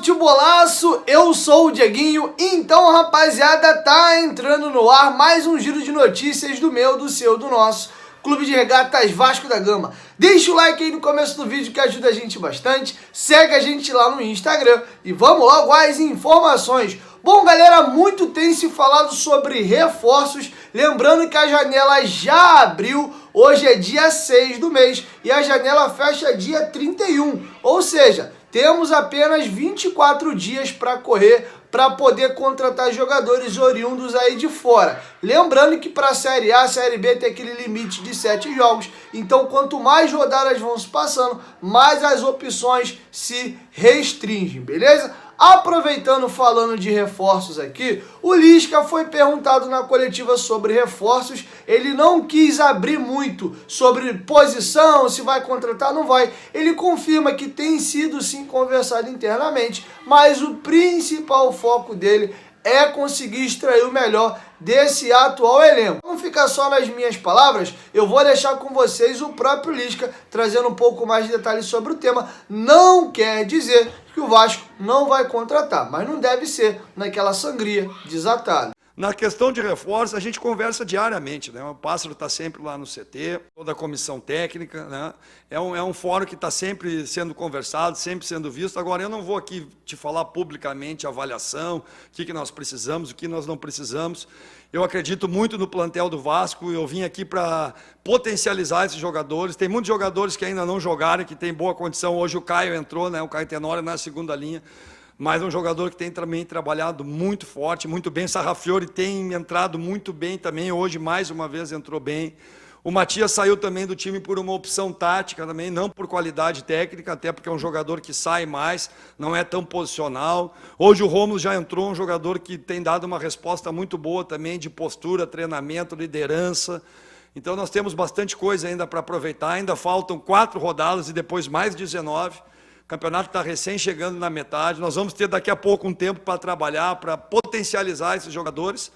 Futebolaço, eu sou o Dieguinho. Então, rapaziada, tá entrando no ar mais um giro de notícias do meu, do seu, do nosso Clube de Regatas Vasco da Gama. Deixa o like aí no começo do vídeo que ajuda a gente bastante. Segue a gente lá no Instagram e vamos logo às informações. Bom, galera, muito tem se falado sobre reforços. Lembrando que a janela já abriu. Hoje é dia 6 do mês e a janela fecha dia 31. Ou seja, temos apenas 24 dias para correr para poder contratar jogadores oriundos aí de fora. Lembrando que para a Série A, a Série B tem aquele limite de 7 jogos. Então, quanto mais rodadas vão se passando, mais as opções se restringem, beleza? Aproveitando, falando de reforços aqui, o Lisca foi perguntado na coletiva sobre reforços. Ele não quis abrir muito sobre posição, se vai contratar, não vai. Ele confirma que tem sido sim conversado internamente, mas o principal foco dele é conseguir extrair o melhor desse atual elenco. Não fica só nas minhas palavras, eu vou deixar com vocês o próprio Lisca trazendo um pouco mais de detalhes sobre o tema. Não quer dizer que o Vasco não vai contratar, mas não deve ser naquela sangria desatada. Na questão de reforço, a gente conversa diariamente, né? O Pássaro está sempre lá no CT, toda a comissão técnica, né? É um fórum que está sempre sendo conversado, sempre sendo visto. Agora, eu não vou aqui te falar publicamente a avaliação, o que nós precisamos, o que nós não precisamos. Eu acredito muito no plantel do Vasco, eu vim aqui para potencializar esses jogadores. Tem muitos jogadores que ainda não jogaram, que têm boa condição. Hoje o Caio entrou, né? O Caio Tenório na segunda linha. Mas um jogador que tem também trabalhado muito forte, muito bem. Sarrafiori tem entrado muito bem também, hoje mais uma vez entrou bem. O Matias saiu também do time por uma opção tática também, não por qualidade técnica, até porque é um jogador que sai mais, não é tão posicional. Hoje o Rômulo já entrou, um jogador que tem dado uma resposta muito boa também de postura, treinamento, liderança. Então nós temos bastante coisa ainda para aproveitar, ainda faltam 4 rodadas e depois mais 19. O campeonato está recém chegando na metade, nós vamos ter daqui a pouco um tempo para trabalhar, para potencializar esses jogadores,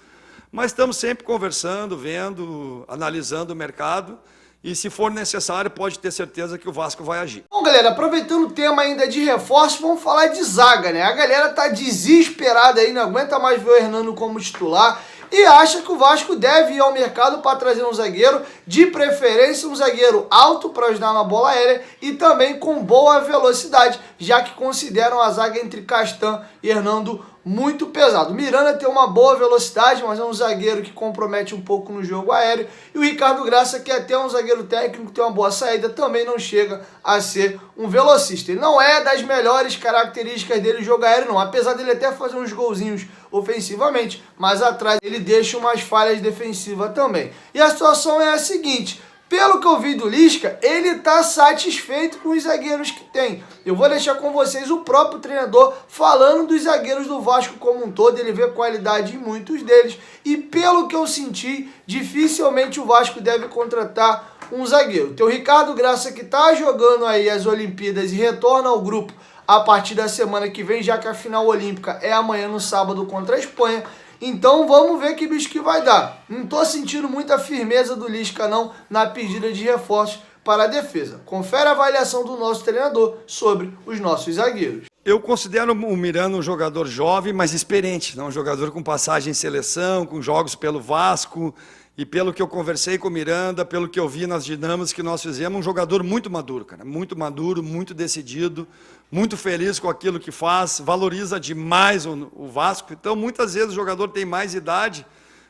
mas estamos sempre conversando, vendo, analisando o mercado, e se for necessário, pode ter certeza que o Vasco vai agir. Bom, galera, aproveitando o tema ainda de reforço, vamos falar de zaga, né? A galera tá desesperada aí, não aguenta mais ver o Hernando como titular, e acha que o Vasco deve ir ao mercado para trazer um zagueiro, de preferência um zagueiro alto para ajudar na bola aérea e também com boa velocidade, já que consideram a zaga entre Castan e Hernando muito pesado. Miranda tem uma boa velocidade, mas é um zagueiro que compromete um pouco no jogo aéreo. E o Ricardo Graça, que é até um zagueiro técnico, tem uma boa saída, também não chega a ser um velocista. Ele não é das melhores características dele jogo aéreo, não. Apesar dele até fazer uns golzinhos ofensivamente, mas atrás ele deixa umas falhas defensivas também. E a situação é a seguinte: pelo que eu vi do Lisca, ele está satisfeito com os zagueiros que tem. Eu vou deixar com vocês o próprio treinador falando dos zagueiros do Vasco como um todo. Ele vê qualidade em muitos deles. E pelo que eu senti, dificilmente o Vasco deve contratar um zagueiro. Tem o Ricardo Graça, que está jogando aí as Olimpíadas e retorna ao grupo a partir da semana que vem, já que a final olímpica é amanhã no sábado contra a Espanha. Então vamos ver que bicho que vai dar. Não estou sentindo muita firmeza do Lisca não na pedida de reforços para a defesa. Confere a avaliação do nosso treinador sobre os nossos zagueiros. Eu considero o Miranda um jogador jovem, mas experiente, não? Um jogador com passagem em seleção, com jogos pelo Vasco. E pelo que eu conversei com o Miranda, pelo que eu vi nas dinâmicas que nós fizemos, um jogador muito maduro, cara. Muito maduro, muito decidido, muito feliz com aquilo que faz, valoriza demais o Vasco. Então, muitas vezes o jogador tem mais idade,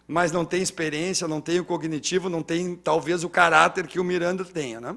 mas não tem experiência, não tem o cognitivo, não tem talvez o caráter que o Miranda tenha, né?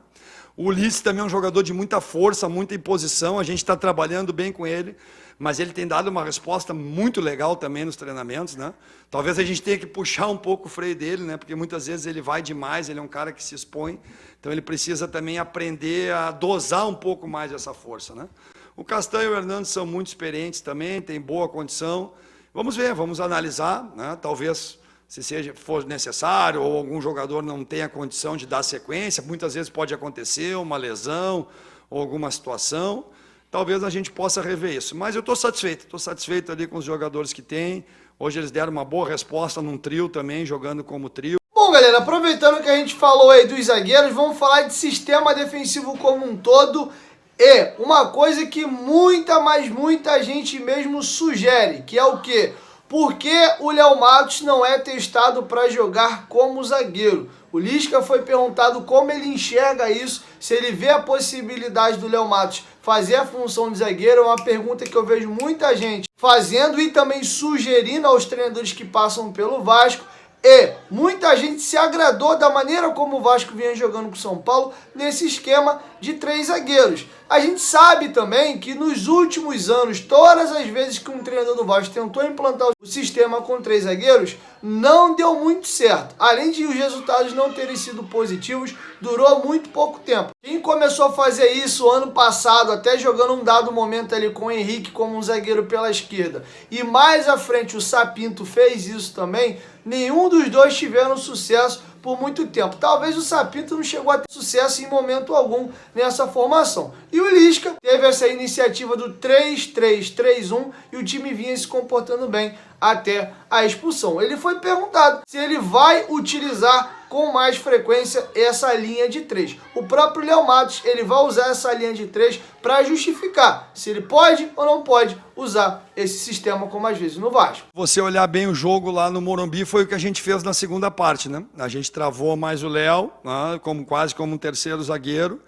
O Ulisses também é um jogador de muita força, muita imposição, a gente está trabalhando bem com ele, mas ele tem dado uma resposta muito legal também nos treinamentos, né? Talvez a gente tenha que puxar um pouco o freio dele, né? Porque muitas vezes ele vai demais, ele é um cara que se expõe, então ele precisa também aprender a dosar um pouco mais essa força, né? O Castanho e o Hernando são muito experientes também, têm boa condição. Vamos ver, vamos analisar, né? Talvez, se for necessário, ou algum jogador não tenha condição de dar sequência, muitas vezes pode acontecer uma lesão ou alguma situação. talvez a gente possa rever isso. Mas eu estou satisfeito ali com os jogadores que tem. Hoje eles deram uma boa resposta num trio também, jogando como trio. Bom, galera, aproveitando que a gente falou aí dos zagueiros, vamos falar de sistema defensivo como um todo. E uma coisa que muita gente mesmo sugere, que é o quê? Por que o Léo Matos não é testado para jogar como zagueiro? O Lisca foi perguntado como ele enxerga isso, se ele vê a possibilidade do Léo Matos fazer a função de zagueiro. É uma pergunta que eu vejo muita gente fazendo e também sugerindo aos treinadores que passam pelo Vasco. E muita gente se agradou da maneira como o Vasco vinha jogando com o São Paulo nesse esquema de 3 zagueiros. A gente sabe também que nos últimos anos, todas as vezes que um treinador do Vasco tentou implantar o sistema com 3 zagueiros, não deu muito certo. Além de os resultados não terem sido positivos, durou muito pouco tempo. Quem começou a fazer isso ano passado, até jogando um dado momento ali com o Henrique como um zagueiro pela esquerda, e mais à frente o Sapinto fez isso também, nenhum dos dois tiveram sucesso por muito tempo. Talvez o Sapinto não chegou a ter sucesso em momento algum nessa formação. E o Lisca teve essa iniciativa do 3-3-3-1 e o time vinha se comportando bem até a expulsão. Ele foi perguntado se ele vai utilizar com mais frequência essa linha de 3. O próprio Léo Matos, ele vai usar essa linha de 3 para justificar se ele pode ou não pode usar esse sistema como às vezes no Vasco. Você olhar bem o jogo lá no Morumbi, foi o que a gente fez na segunda parte, né? A gente travou mais o Léo, né? Quase como um terceiro zagueiro,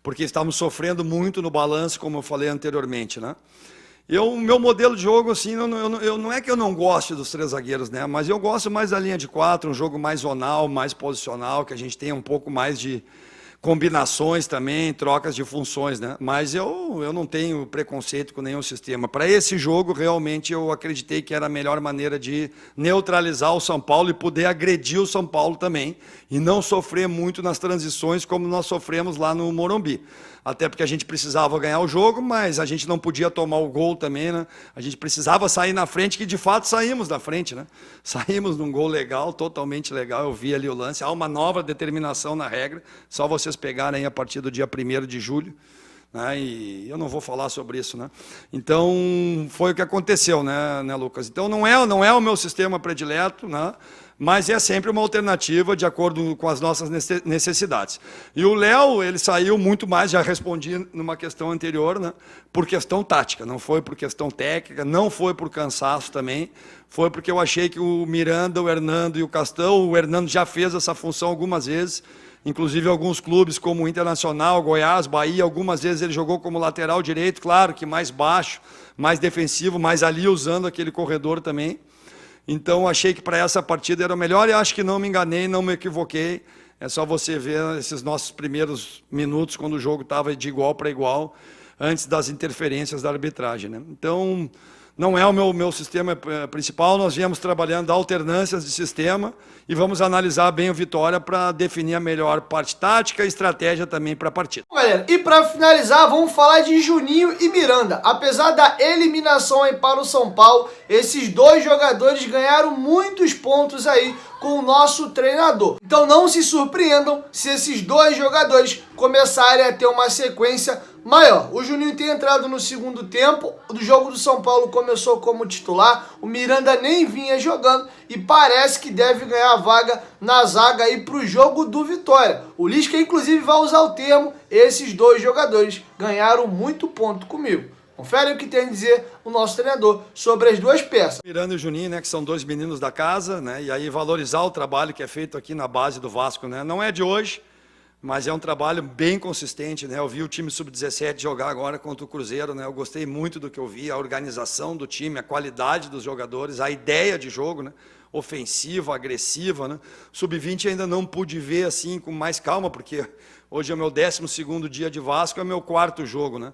porque estávamos sofrendo muito no balanço, como eu falei anteriormente, né? Meu modelo de jogo, assim, não é que eu não goste dos 3 zagueiros, né? Mas eu gosto mais da linha de 4, um jogo mais zonal, mais posicional, que a gente tenha um pouco mais de combinações também, trocas de funções, né? Mas eu não tenho preconceito com nenhum sistema. Para esse jogo, realmente, eu acreditei que era a melhor maneira de neutralizar o São Paulo e poder agredir o São Paulo também, e não sofrer muito nas transições como nós sofremos lá no Morumbi. Até porque a gente precisava ganhar o jogo, mas a gente não podia tomar o gol também, né? A gente precisava sair na frente, que de fato saímos na frente, né? Saímos num gol legal, totalmente legal, eu vi ali o lance. Há uma nova determinação na regra, só vocês pegarem a partir do dia 1º de julho, né? E eu não vou falar sobre isso, né? Então, foi o que aconteceu, né, Lucas? Então, não é o meu sistema predileto, né? Mas é sempre uma alternativa de acordo com as nossas necessidades. E o Léo, ele saiu muito mais, já respondi numa questão anterior, né, por questão tática, não foi por questão técnica, não foi por cansaço também, foi porque eu achei que o Miranda, o Hernando e o Castão, o Hernando já fez essa função algumas vezes, inclusive alguns clubes como o Internacional, Goiás, Bahia, algumas vezes ele jogou como lateral direito, claro que mais baixo, mais defensivo, mas ali usando aquele corredor também. Então, achei que para essa partida era o melhor e acho que não me enganei, não me equivoquei. É só você ver esses nossos primeiros minutos, quando o jogo estava de igual para igual, antes das interferências da arbitragem, né? Então, não é o meu sistema principal, nós viemos trabalhando alternâncias de sistema e vamos analisar bem o Vitória para definir a melhor parte tática e estratégia também para a partida. Bom, galera, e para finalizar, vamos falar de Juninho e Miranda. Apesar da eliminação aí para o São Paulo, esses 2 jogadores ganharam muitos pontos aí com o nosso treinador. Então não se surpreendam se esses 2 jogadores começarem a ter uma sequência maior. O Juninho tem entrado no segundo tempo, o jogo do São Paulo começou como titular, o Miranda nem vinha jogando e parece que deve ganhar a vaga na zaga aí para o jogo do Vitória. O Lisca inclusive vai usar o termo, esses 2 jogadores ganharam muito ponto comigo. Confere o que tem a dizer o nosso treinador sobre as 2 peças. Miranda e o Juninho, né, que são 2 meninos da casa, né, e aí valorizar o trabalho que é feito aqui na base do Vasco, né, não é de hoje, mas é um trabalho bem consistente, né, eu vi o time sub-17 jogar agora contra o Cruzeiro, né, eu gostei muito do que eu vi, a organização do time, a qualidade dos jogadores, a ideia de jogo, né, ofensiva, agressiva, né, sub-20 ainda não pude ver assim com mais calma, porque hoje é o meu 12º dia de Vasco, é o meu 4º jogo, né.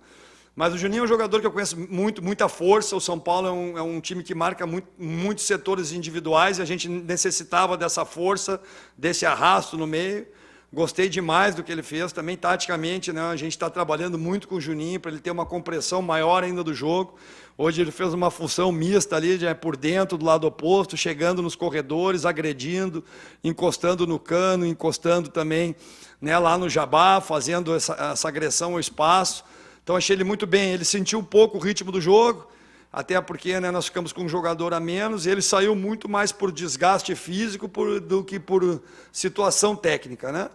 Mas o Juninho é um jogador que eu conheço muita força. O São Paulo é um time que marca muitos setores individuais e a gente necessitava dessa força, desse arrasto no meio. Gostei demais do que ele fez, também taticamente, né? A gente está trabalhando muito com o Juninho para ele ter uma compressão maior ainda do jogo. Hoje ele fez uma função mista ali, por dentro, do lado oposto, chegando nos corredores, agredindo, encostando no cano, encostando também, né, lá no Jabá, fazendo essa agressão ao espaço. Então achei ele muito bem, ele sentiu um pouco o ritmo do jogo, até porque, né, nós ficamos com um jogador a menos, e ele saiu muito mais por desgaste físico do que por situação técnica, né?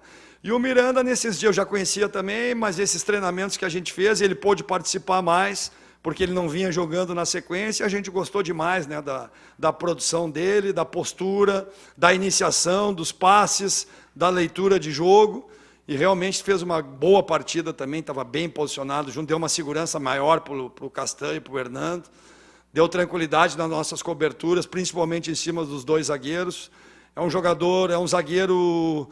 E o Miranda, nesses dias, eu já conhecia também, mas esses treinamentos que a gente fez, ele pôde participar mais, porque ele não vinha jogando na sequência, e a gente gostou demais, né, da produção dele, da postura, da iniciação, dos passes, da leitura de jogo, e realmente fez uma boa partida também, estava bem posicionado, junto, deu uma segurança maior para o Castanho e para o Hernando, deu tranquilidade nas nossas coberturas, principalmente em cima dos dois zagueiros. É um jogador, é um zagueiro,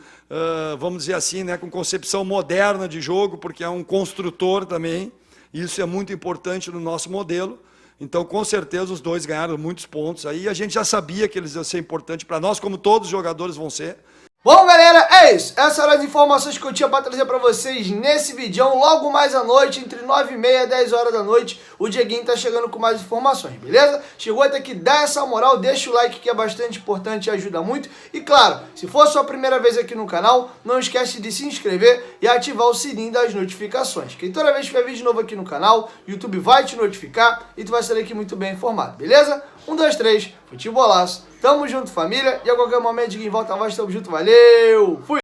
vamos dizer assim, né, com concepção moderna de jogo, porque é um construtor também, e isso é muito importante no nosso modelo. Então, com certeza, os dois ganharam muitos pontos aí, a gente já sabia que eles iam ser importantes para nós, como todos os jogadores vão ser. Bom, galera, é isso. Essas eram as informações que eu tinha para trazer para vocês nesse vídeo. Logo mais à noite, entre 9h30 e 10 horas da noite, o Dieguinho tá chegando com mais informações, beleza? Chegou até aqui, dá essa moral, deixa o like que é bastante importante e ajuda muito. E claro, se for a sua primeira vez aqui no canal, não esquece de se inscrever e ativar o sininho das notificações. Que toda vez que tiver vídeo novo aqui no canal, o YouTube vai te notificar e tu vai sair aqui muito bem informado, beleza? 1, 2, 3, futebolaço. Tamo junto, família. E a qualquer momento, Dieguinho volta a voz. Tamo junto, valeu! Fui!